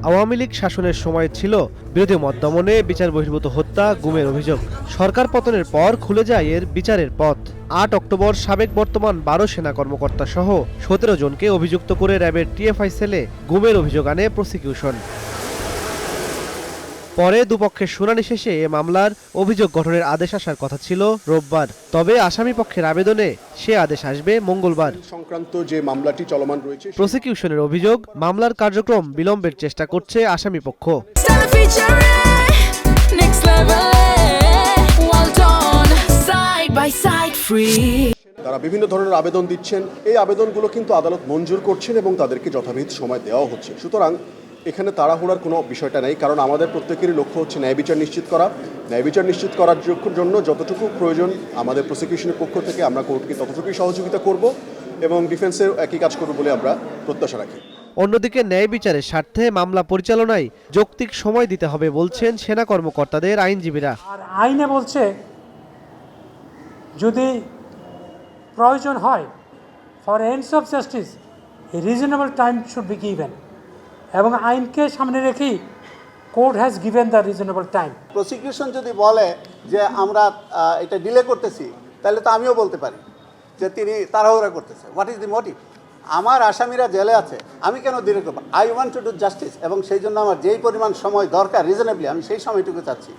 আওয়ামী লীগ শাসনের সময় ছিল বিরোধী মত দমনে বিচার বহির্ভূত হত্যা, গুমের অভিযোগ। সরকার পতনের পর খুলে যায় এর বিচারের পথ। ৮ অক্টোবর সাবেক বর্তমান ১২ সেনা কর্মকর্তা সহ ১৭ জনকে অভিযুক্ত করে র্যাবের টিএফআই সেলে গুমের অভিযোগ আনে প্রসিকিউশন। পরে দুপক্ষের শুনানি শেষে এ মামলার অভিযোগ গঠনের আদেশ আসার কথা ছিল রোববার। তবে আসামি পক্ষের আবেদনে সে আদেশ আসবে মঙ্গলবার। সংক্রান্ত যে মামলাটি চলমান রয়েছে, প্রসিকিউশনের অভিযোগ, মামলার কার্যক্রম বিলম্বের চেষ্টা করছে আসামি পক্ষ। তারা বিভিন্ন ধরনের আবেদন দিচ্ছেন, এই আবেদনগুলো কিন্তু আদালত মঞ্জুর করছেন এবং তাদেরকে যথাবিধ সময় দেওয়া হচ্ছে। সুতরাং এখানে তাড়াহুড়ার কোনো বিষয়টা নেই, কারণ আমাদের প্রত্যেকেরই লক্ষ্য হচ্ছে ন্যায় বিচার নিশ্চিত করা। ন্যায় বিচার নিশ্চিত করার জন্য যতটুকু প্রয়োজন আমাদের প্রসিকিউশনের পক্ষ থেকে আমরা কোর্টকে ততটুকুই সহযোগিতা করব এবং ডিফেন্সের একই কাজ করব বলে আমরা প্রত্যাশা রাখি। অন্যদিকে ন্যায় বিচারের স্বার্থে মামলা পরিচালনায় যৌক্তিক সময় দিতে হবে বলছেন সেনা কর্মকর্তাদের আইনজীবীরা। আর আইনে বলছে যদি প্রয়োজন হয় for ends of justice reasonable time should be given, এবং আইনকে সামনে রেখেই court has given the reasonable time. Prosecution যদি বলে যে আমরা এটা ডিলে করতেছি, তাহলে তো আমিও বলতে পারি যে তিনি তাড়াহুড়া করতেছে। What is the motive? আমার আসামিরা জেলে আছে, আমি কেন ডিলে করবো? I want to do justice, এবং সেই জন্য আমার যেই পরিমাণ সময় দরকার রিজনেবলি, আমি সেই সময়টুকু চাচ্ছি।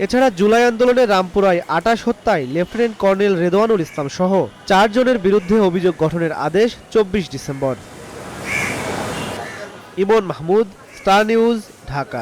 এছাড়া জুলাই আন্দোলনে রামপুরায় ২৮ হত্যায় লেফটেন্যান্ট কর্নেল রেদওয়ানুল ইসলাম সহ ৪ জনের বিরুদ্ধে অভিযোগ গঠনের আদেশ ২৪ ডিসেম্বর। ইমন মাহমুদ, স্টার নিউজ, ঢাকা।